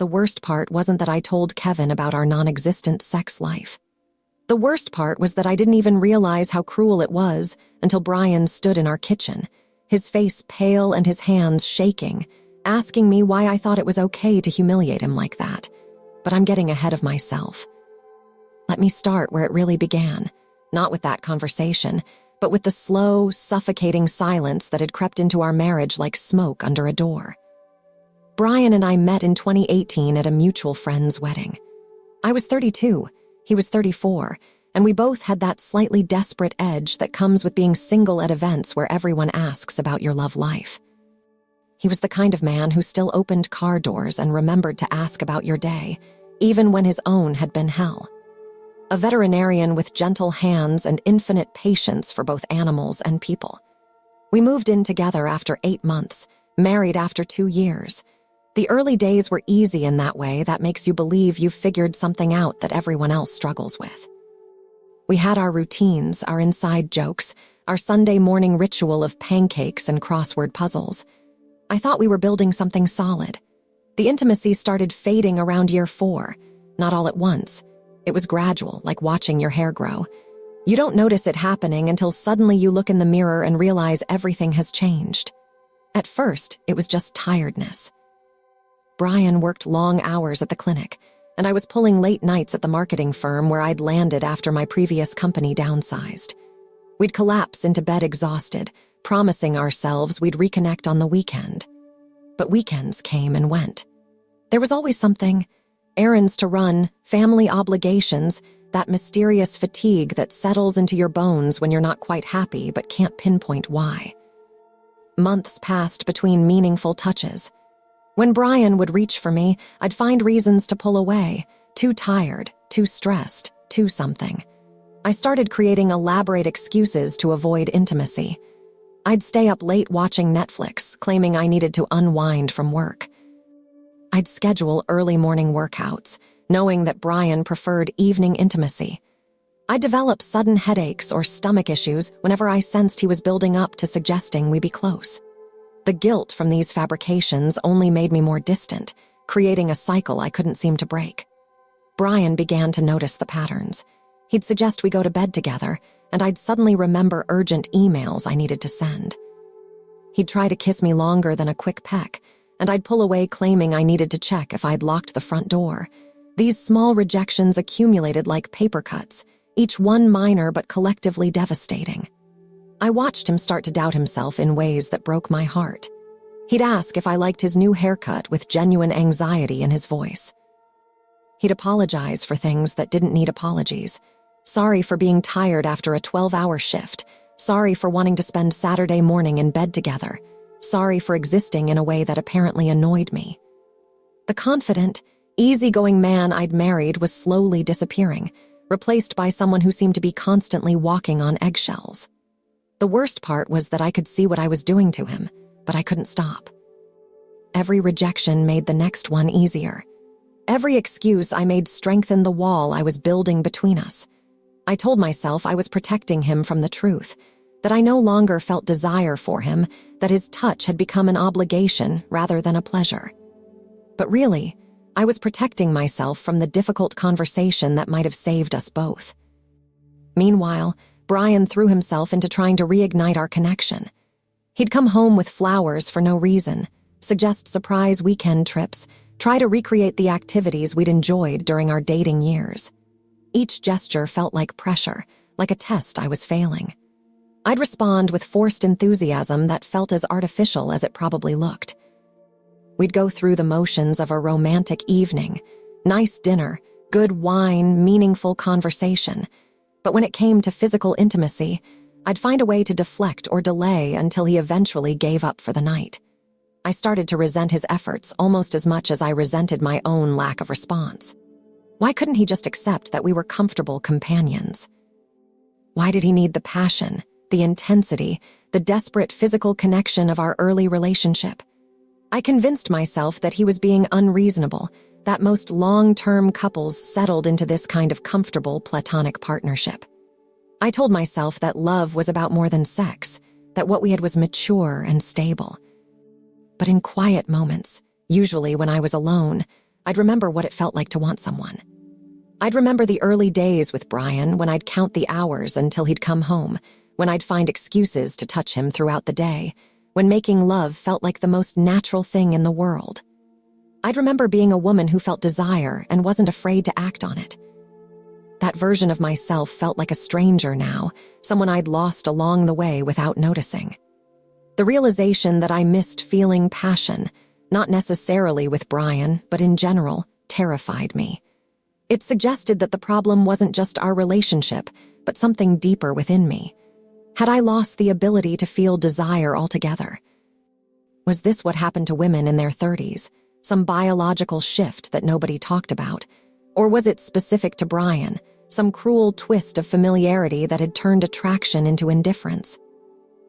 the worst part wasn't that I told Kevin about our non-existent sex life. The worst part was that I didn't even realize how cruel it was until Brian stood in our kitchen, his face pale and his hands shaking, asking me why I thought it was okay to humiliate him like that. But I'm getting ahead of myself. Let me start where it really began, not with that conversation, but with the slow, suffocating silence that had crept into our marriage like smoke under a door. Brian and I met in 2018 at a mutual friend's wedding. I was 32, he was 34, and we both had that slightly desperate edge that comes with being single at events where everyone asks about your love life. He was the kind of man who still opened car doors and remembered to ask about your day, even when his own had been hell. A veterinarian with gentle hands and infinite patience for both animals and people. We moved in together after 8 months, married after 2 years. The early days were easy in that way that makes you believe you've figured something out that everyone else struggles with. We had our routines, our inside jokes, our Sunday morning ritual of pancakes and crossword puzzles. I thought we were building something solid. The intimacy started fading around year 4, not all at once. It was gradual, like watching your hair grow. You don't notice it happening until suddenly you look in the mirror and realize everything has changed. At first, it was just tiredness. Brian worked long hours at the clinic, and I was pulling late nights at the marketing firm where I'd landed after my previous company downsized. We'd collapse into bed exhausted, promising ourselves we'd reconnect on the weekend. But weekends came and went. There was always something: errands to run, family obligations, that mysterious fatigue that settles into your bones when you're not quite happy but can't pinpoint why. Months passed between meaningful touches. When Brian would reach for me, I'd find reasons to pull away, too tired, too stressed, too something. I started creating elaborate excuses to avoid intimacy. I'd stay up late watching Netflix, claiming I needed to unwind from work. I'd schedule early morning workouts, knowing that Brian preferred evening intimacy. I'd develop sudden headaches or stomach issues whenever I sensed he was building up to suggesting we be close. The guilt from these fabrications only made me more distant, creating a cycle I couldn't seem to break. Brian began to notice the patterns. He'd suggest we go to bed together, and I'd suddenly remember urgent emails I needed to send. He'd try to kiss me longer than a quick peck, and I'd pull away claiming I needed to check if I'd locked the front door. These small rejections accumulated like paper cuts, each one minor but collectively devastating. I watched him start to doubt himself in ways that broke my heart. He'd ask if I liked his new haircut with genuine anxiety in his voice. He'd apologize for things that didn't need apologies. Sorry for being tired after a 12-hour shift. Sorry for wanting to spend Saturday morning in bed together. Sorry for existing in a way that apparently annoyed me. The confident, easygoing man I'd married was slowly disappearing, replaced by someone who seemed to be constantly walking on eggshells. The worst part was that I could see what I was doing to him, but I couldn't stop. Every rejection made the next one easier. Every excuse I made strengthened the wall I was building between us. I told myself I was protecting him from the truth, that I no longer felt desire for him, that his touch had become an obligation rather than a pleasure. But really, I was protecting myself from the difficult conversation that might have saved us both. Meanwhile, Brian threw himself into trying to reignite our connection. He'd come home with flowers for no reason, suggest surprise weekend trips, try to recreate the activities we'd enjoyed during our dating years. Each gesture felt like pressure, like a test I was failing. I'd respond with forced enthusiasm that felt as artificial as it probably looked. We'd go through the motions of a romantic evening, nice dinner, good wine, meaningful conversation. But when it came to physical intimacy, I'd find a way to deflect or delay until he eventually gave up for the night. I started to resent his efforts almost as much as I resented my own lack of response. Why couldn't he just accept that we were comfortable companions? Why did he need the passion, the intensity, the desperate physical connection of our early relationship? I convinced myself that he was being unreasonable, that most long-term couples settled into this kind of comfortable platonic partnership. I told myself that love was about more than sex, that what we had was mature and stable. But in quiet moments, usually when I was alone, I'd remember what it felt like to want someone. I'd remember the early days with Brian when I'd count the hours until he'd come home, when I'd find excuses to touch him throughout the day, when making love felt like the most natural thing in the world. I'd remember being a woman who felt desire and wasn't afraid to act on it. That version of myself felt like a stranger now, someone I'd lost along the way without noticing. The realization that I missed feeling passion, not necessarily with Brian, but in general, terrified me. It suggested that the problem wasn't just our relationship, but something deeper within me. Had I lost the ability to feel desire altogether? Was this what happened to women in their 30s, some biological shift that nobody talked about? Or was it specific to Brian, some cruel twist of familiarity that had turned attraction into indifference?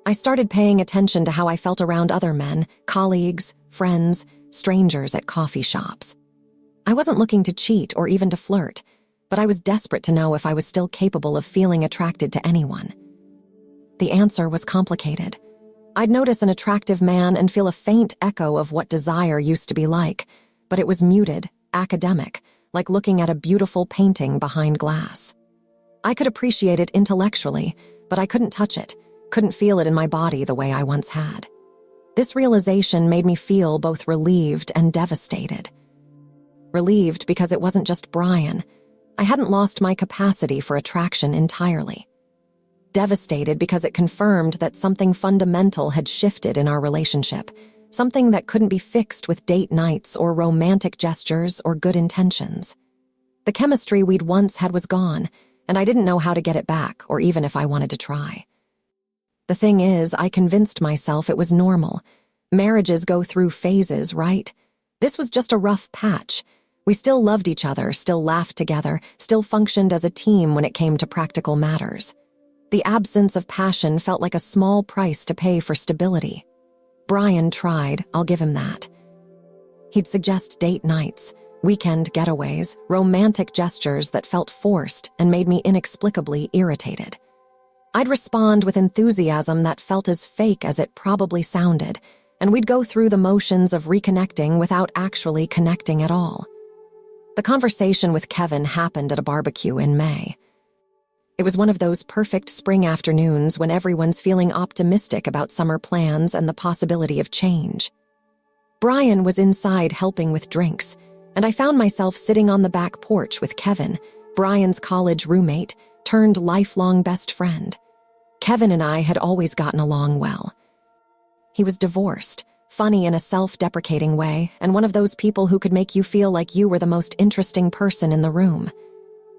I started paying attention to how I felt around other men, colleagues, friends, strangers at coffee shops. I wasn't looking to cheat or even to flirt, but I was desperate to know if I was still capable of feeling attracted to anyone. The answer was complicated. I'd notice an attractive man and feel a faint echo of what desire used to be like, but it was muted, academic, like looking at a beautiful painting behind glass. I could appreciate it intellectually, but I couldn't touch it, couldn't feel it in my body the way I once had. This realization made me feel both relieved and devastated. Relieved because it wasn't just Brian. I hadn't lost my capacity for attraction entirely. Devastated because it confirmed that something fundamental had shifted in our relationship, something that couldn't be fixed with date nights or romantic gestures or good intentions. The chemistry we'd once had was gone, and I didn't know how to get it back or even if I wanted to try. The thing is, I convinced myself it was normal. Marriages go through phases, right? This was just a rough patch. We still loved each other, still laughed together, still functioned as a team when it came to practical matters. The absence of passion felt like a small price to pay for stability. Brian tried, I'll give him that. He'd suggest date nights, weekend getaways, romantic gestures that felt forced and made me inexplicably irritated. I'd respond with enthusiasm that felt as fake as it probably sounded, and we'd go through the motions of reconnecting without actually connecting at all. The conversation with Kevin happened at a barbecue in May. It was one of those perfect spring afternoons when everyone's feeling optimistic about summer plans and the possibility of change. Brian was inside helping with drinks, and I found myself sitting on the back porch with Kevin, Brian's college roommate, turned lifelong best friend. Kevin and I had always gotten along well. He was divorced, funny in a self-deprecating way, and one of those people who could make you feel like you were the most interesting person in the room.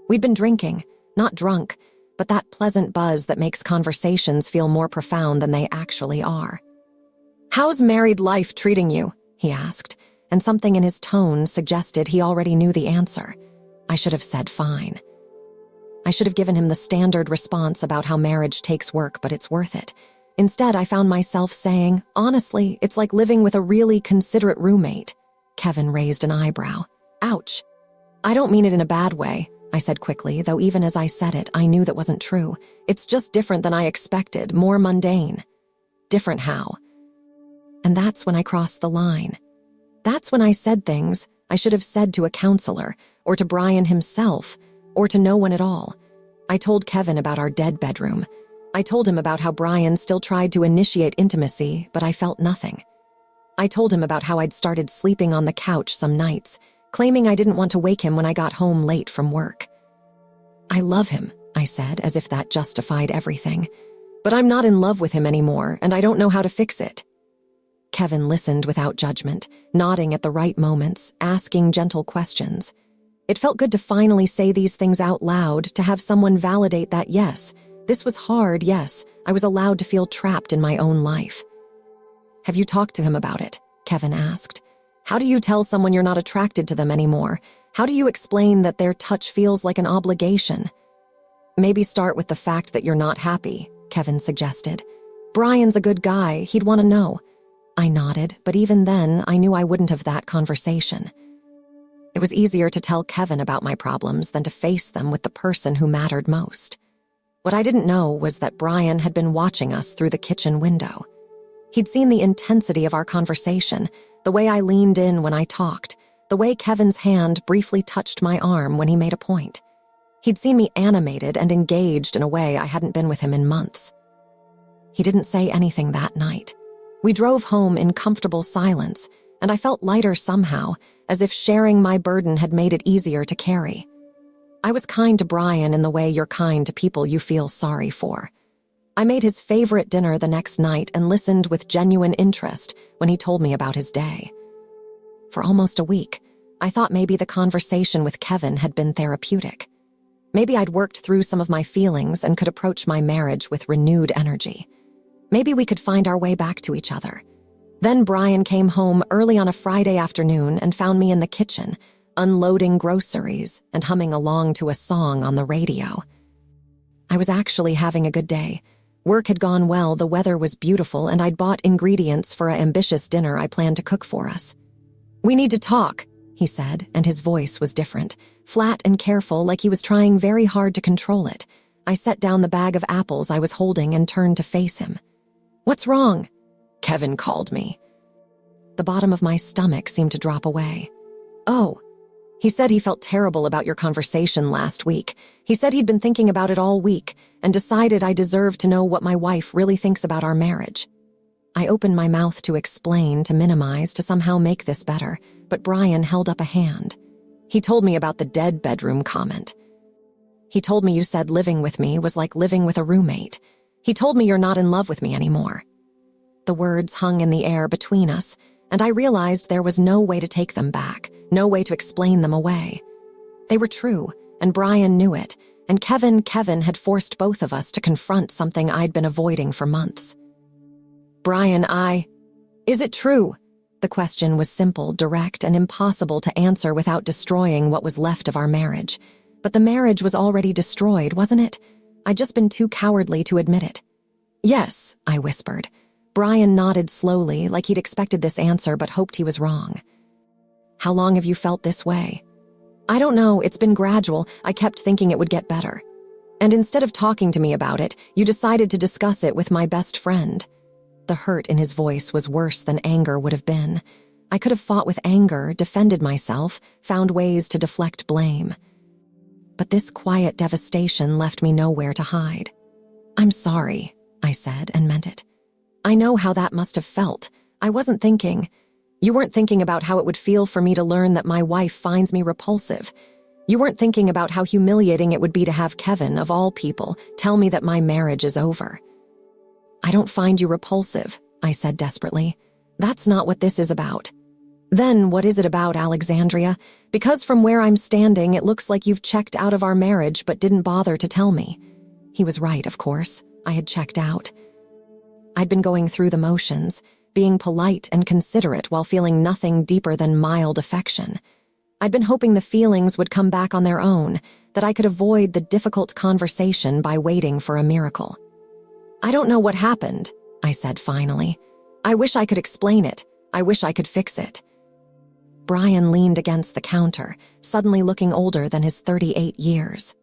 We'd been drinking, not drunk, but that pleasant buzz that makes conversations feel more profound than they actually are. "How's married life treating you?" he asked, and something in his tone suggested he already knew the answer. I should have said fine. I should have given him the standard response about how marriage takes work, but it's worth it. Instead, I found myself saying, "Honestly, it's like living with a really considerate roommate." Kevin raised an eyebrow. "Ouch." "I don't mean it in a bad way," I said quickly, though even as I said it, I knew that wasn't true. "It's just different than I expected, more mundane." "Different how?" And that's when I crossed the line. That's when I said things I should have said to a counselor, or to Brian himself, or to no one at all. I told Kevin about our dead bedroom. I told him about how Brian still tried to initiate intimacy, but I felt nothing. I told him about how I'd started sleeping on the couch some nights, claiming I didn't want to wake him when I got home late from work. "I love him," I said, as if that justified everything. "But I'm not in love with him anymore, and I don't know how to fix it." Kevin listened without judgment, nodding at the right moments, asking gentle questions. It felt good to finally say these things out loud, to have someone validate that yes, this was hard, yes, I was allowed to feel trapped in my own life. "Have you talked to him about it?" Kevin asked. "How do you tell someone you're not attracted to them anymore? How do you explain that their touch feels like an obligation?" "Maybe start with the fact that you're not happy," Kevin suggested. "Brian's a good guy, he'd want to know." I nodded, but even then, I knew I wouldn't have that conversation. It was easier to tell Kevin about my problems than to face them with the person who mattered most. What I didn't know was that Brian had been watching us through the kitchen window. He'd seen the intensity of our conversation, the way I leaned in when I talked, the way Kevin's hand briefly touched my arm when he made a point. He'd seen me animated and engaged in a way I hadn't been with him in months. He didn't say anything that night. We drove home in comfortable silence, and I felt lighter somehow, as if sharing my burden had made it easier to carry. I was kind to Brian in the way you're kind to people you feel sorry for. I made his favorite dinner the next night and listened with genuine interest when he told me about his day. For almost a week, I thought maybe the conversation with Kevin had been therapeutic. Maybe I'd worked through some of my feelings and could approach my marriage with renewed energy. Maybe we could find our way back to each other. Then Brian came home early on a Friday afternoon and found me in the kitchen, unloading groceries and humming along to a song on the radio. I was actually having a good day. Work had gone well, the weather was beautiful, and I'd bought ingredients for an ambitious dinner I planned to cook for us. "We need to talk," he said, and his voice was different, flat and careful, like he was trying very hard to control it. I set down the bag of apples I was holding and turned to face him. "What's wrong?" "Kevin called me." The bottom of my stomach seemed to drop away. "Oh." He said he felt terrible about your conversation last week. He said he'd been thinking about it all week and decided I deserved to know what my wife really thinks about our marriage. I opened my mouth to explain, to minimize, to somehow make this better, but Brian held up a hand. He told me about the dead bedroom comment. He told me you said living with me was like living with a roommate. He told me you're not in love with me anymore. The words hung in the air between us, and I realized there was no way to take them back, no way to explain them away. They were true, and Brian knew it, and Kevin had forced both of us to confront something I'd been avoiding for months. "Brian, Is it true?" The question was simple, direct, and impossible to answer without destroying what was left of our marriage. But the marriage was already destroyed, wasn't it? I'd just been too cowardly to admit it. "Yes," I whispered. Brian nodded slowly, like he'd expected this answer but hoped he was wrong. "How long have you felt this way?" "I don't know, it's been gradual. I kept thinking it would get better. And instead of talking to me about it, you decided to discuss it with my best friend." The hurt in his voice was worse than anger would have been. I could have fought with anger, defended myself, found ways to deflect blame. But this quiet devastation left me nowhere to hide. "I'm sorry," I said, and meant it. "I know how that must have felt. I wasn't thinking. You weren't thinking about how it would feel for me to learn that my wife finds me repulsive. You weren't thinking about how humiliating it would be to have Kevin, of all people, tell me that my marriage is over." "I don't find you repulsive," I said desperately. "That's not what this is about." "Then what is it about, Alexandria? Because from where I'm standing, it looks like you've checked out of our marriage but didn't bother to tell me." He was right, of course. I had checked out. I'd been going through the motions, being polite and considerate while feeling nothing deeper than mild affection. I'd been hoping the feelings would come back on their own, that I could avoid the difficult conversation by waiting for a miracle. "I don't know what happened," I said finally. "I wish I could explain it. I wish I could fix it." Brian leaned against the counter, suddenly looking older than his 38 years.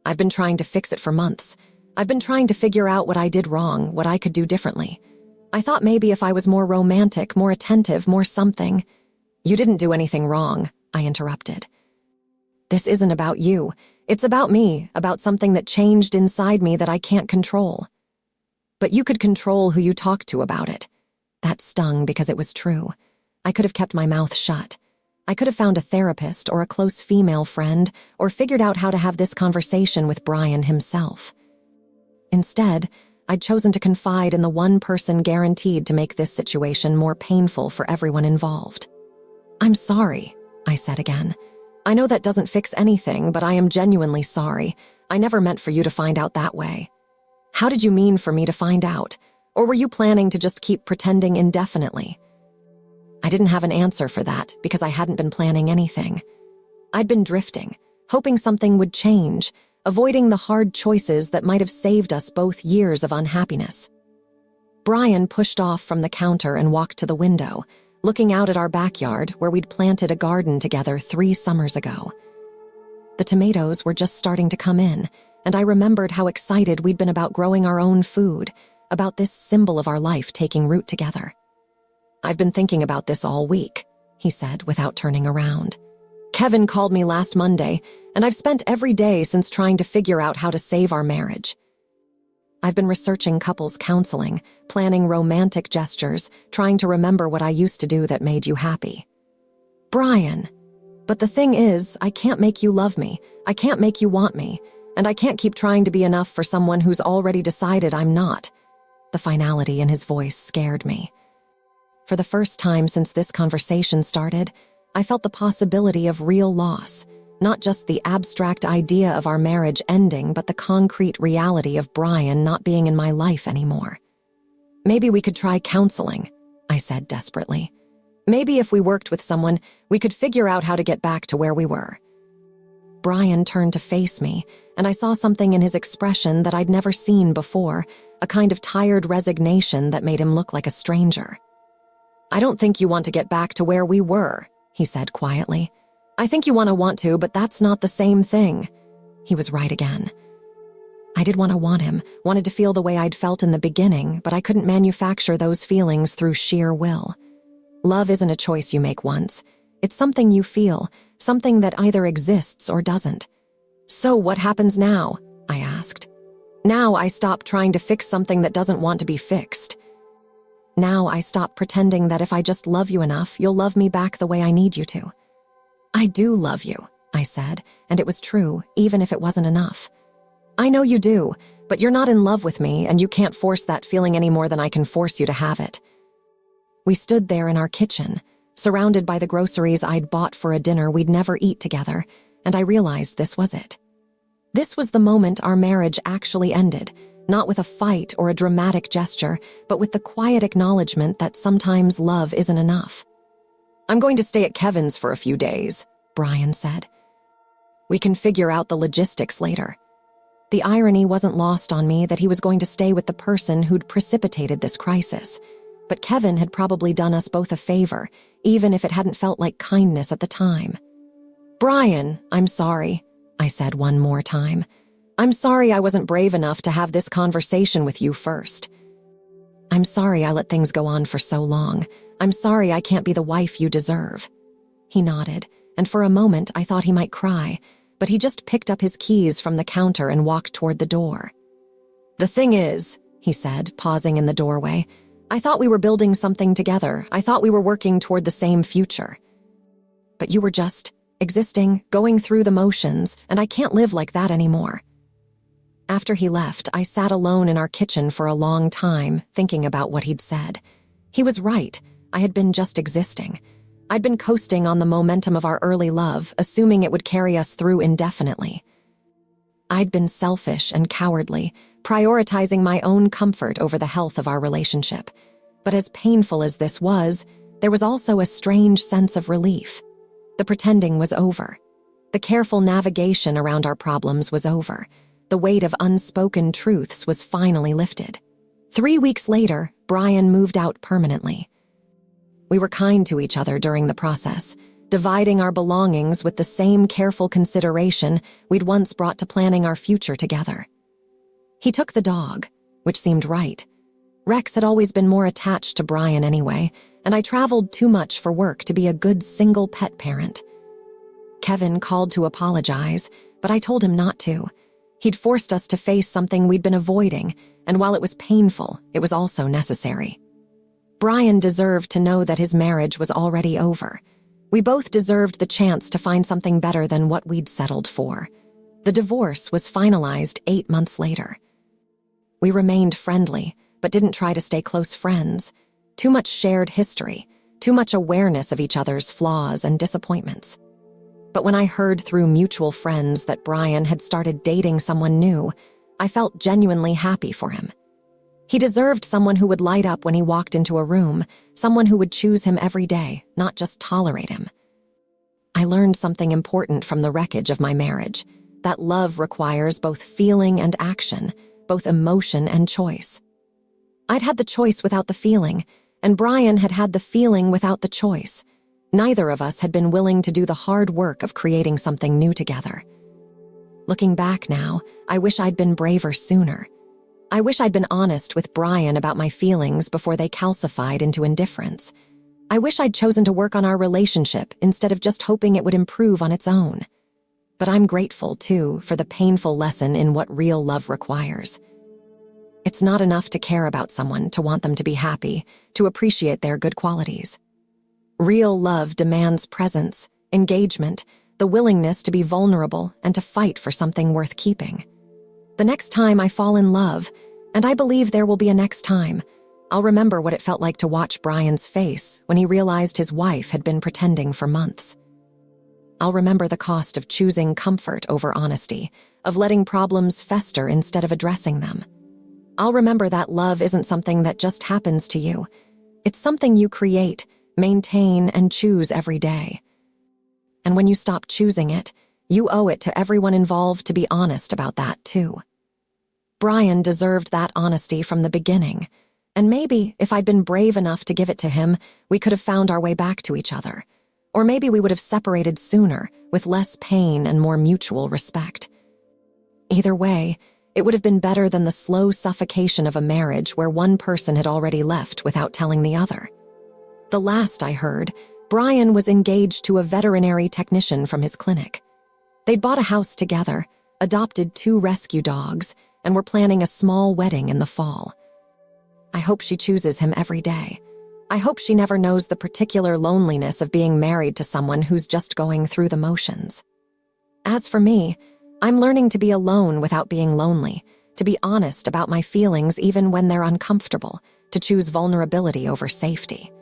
"I've been trying to fix it for months. I've been trying to figure out what I did wrong, what I could do differently. I thought maybe if I was more romantic, more attentive, more something." "You didn't do anything wrong," I interrupted. "This isn't about you. It's about me, about something that changed inside me that I can't control." "But you could control who you talked to about it." That stung because it was true. I could have kept my mouth shut. I could have found a therapist or a close female friend or figured out how to have this conversation with Brian himself. Instead, I'd chosen to confide in the one person guaranteed to make this situation more painful for everyone involved. "I'm sorry," I said again. "I know that doesn't fix anything, but I am genuinely sorry. I never meant for you to find out that way." "How did you mean for me to find out? Or were you planning to just keep pretending indefinitely?" I didn't have an answer for that because I hadn't been planning anything. I'd been drifting, hoping something would change, avoiding the hard choices that might have saved us both years of unhappiness. Brian pushed off from the counter and walked to the window, looking out at our backyard where we'd planted a garden together 3 summers ago. The tomatoes were just starting to come in, and I remembered how excited we'd been about growing our own food, about this symbol of our life taking root together. "I've been thinking about this all week," he said without turning around. Kevin called me last Monday, and I've spent every day since trying to figure out how to save our marriage. I've been researching couples counseling, planning romantic gestures, trying to remember what I used to do that made you happy. Brian, but the thing is, I can't make you love me, I can't make you want me, and I can't keep trying to be enough for someone who's already decided I'm not. The finality in his voice scared me. For the first time since this conversation started, I felt the possibility of real loss, not just the abstract idea of our marriage ending, but the concrete reality of Brian not being in my life anymore. Maybe we could try counseling, I said desperately. Maybe if we worked with someone, we could figure out how to get back to where we were. Brian turned to face me, and I saw something in his expression that I'd never seen before, a kind of tired resignation that made him look like a stranger. I don't think you want to get back to where we were, he said quietly. I think you want to, but that's not the same thing. He was right again. I did want him, wanted to feel the way I'd felt in the beginning, but I couldn't manufacture those feelings through sheer will. Love isn't a choice you make once. It's something you feel, something that either exists or doesn't. So what happens now? I asked. Now I stop trying to fix something that doesn't want to be fixed. Now I stop pretending that if I just love you enough, you'll love me back the way I need you to. I do love you, I said, and it was true, even if it wasn't enough. I know you do, but you're not in love with me, and you can't force that feeling any more than I can force you to have it. We stood there in our kitchen, surrounded by the groceries I'd bought for a dinner we'd never eat together, and I realized this was it. This was the moment our marriage actually ended, not with a fight or a dramatic gesture, but with the quiet acknowledgement that sometimes love isn't enough. I'm going to stay at Kevin's for a few days, Brian said. We can figure out the logistics later. The irony wasn't lost on me that he was going to stay with the person who'd precipitated this crisis, but Kevin had probably done us both a favor, even if it hadn't felt like kindness at the time. Brian, I'm sorry, I said one more time. I'm sorry I wasn't brave enough to have this conversation with you first. I'm sorry I let things go on for so long. I'm sorry I can't be the wife you deserve. He nodded, and for a moment I thought he might cry, but he just picked up his keys from the counter and walked toward the door. The thing is, he said, pausing in the doorway, I thought we were building something together. I thought we were working toward the same future. But you were just existing, going through the motions, and I can't live like that anymore. After he left, I sat alone in our kitchen for a long time, thinking about what he'd said. He was right. I had been just existing. I'd been coasting on the momentum of our early love, assuming it would carry us through indefinitely. I'd been selfish and cowardly, prioritizing my own comfort over the health of our relationship. But as painful as this was, there was also a strange sense of relief. The pretending was over. The careful navigation around our problems was over. The weight of unspoken truths was finally lifted. 3 weeks later, Brian moved out permanently. We were kind to each other during the process, dividing our belongings with the same careful consideration we'd once brought to planning our future together. He took the dog, which seemed right. Rex had always been more attached to Brian anyway, and I traveled too much for work to be a good single pet parent. Kevin called to apologize, but I told him not to. He'd forced us to face something we'd been avoiding, and while it was painful, it was also necessary. Brian deserved to know that his marriage was already over. We both deserved the chance to find something better than what we'd settled for. The divorce was finalized 8 months later. We remained friendly, but didn't try to stay close friends. Too much shared history, too much awareness of each other's flaws and disappointments. But when I heard through mutual friends that Brian had started dating someone new, I felt genuinely happy for him. He deserved someone who would light up when he walked into a room, someone who would choose him every day, not just tolerate him. I learned something important from the wreckage of my marriage, that love requires both feeling and action, both emotion and choice. I'd had the choice without the feeling, and Brian had had the feeling without the choice. Neither of us had been willing to do the hard work of creating something new together. Looking back now, I wish I'd been braver sooner. I wish I'd been honest with Brian about my feelings before they calcified into indifference. I wish I'd chosen to work on our relationship instead of just hoping it would improve on its own. But I'm grateful, too, for the painful lesson in what real love requires. It's not enough to care about someone, to want them to be happy, to appreciate their good qualities. Real love demands presence, engagement, the willingness to be vulnerable and to fight for something worth keeping. The next time I fall in love, and I believe there will be a next time, I'll remember what it felt like to watch Brian's face when he realized his wife had been pretending for months. I'll remember the cost of choosing comfort over honesty, of letting problems fester instead of addressing them. I'll remember that love isn't something that just happens to you. It's something you create, maintain, and choose every day. And when you stop choosing it, you owe it to everyone involved to be honest about that, too. Brian deserved that honesty from the beginning, and maybe if I'd been brave enough to give it to him, we could have found our way back to each other. Or maybe we would have separated sooner, with less pain and more mutual respect. Either way, it would have been better than the slow suffocation of a marriage where one person had already left without telling the other. The last I heard, Brian was engaged to a veterinary technician from his clinic. They'd bought a house together, adopted 2 rescue dogs, and were planning a small wedding in the fall. I hope she chooses him every day. I hope she never knows the particular loneliness of being married to someone who's just going through the motions. As for me, I'm learning to be alone without being lonely, to be honest about my feelings even when they're uncomfortable, to choose vulnerability over safety.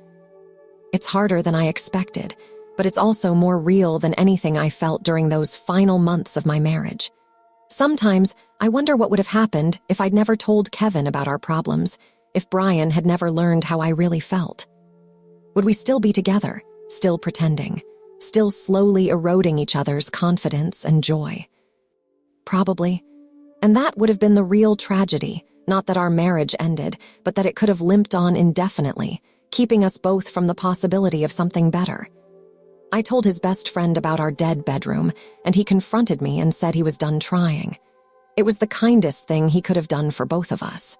It's harder than I expected, but it's also more real than anything I felt during those final months of my marriage. Sometimes I wonder what would have happened if I'd never told Kevin about our problems, if Brian had never learned how I really felt. Would we still be together, still pretending, still slowly eroding each other's confidence and joy? Probably. And that would have been the real tragedy, not that our marriage ended, but that it could have limped on indefinitely, keeping us both from the possibility of something better. I told his best friend about our dead bedroom, and he confronted me and said he was done trying. It was the kindest thing he could have done for both of us.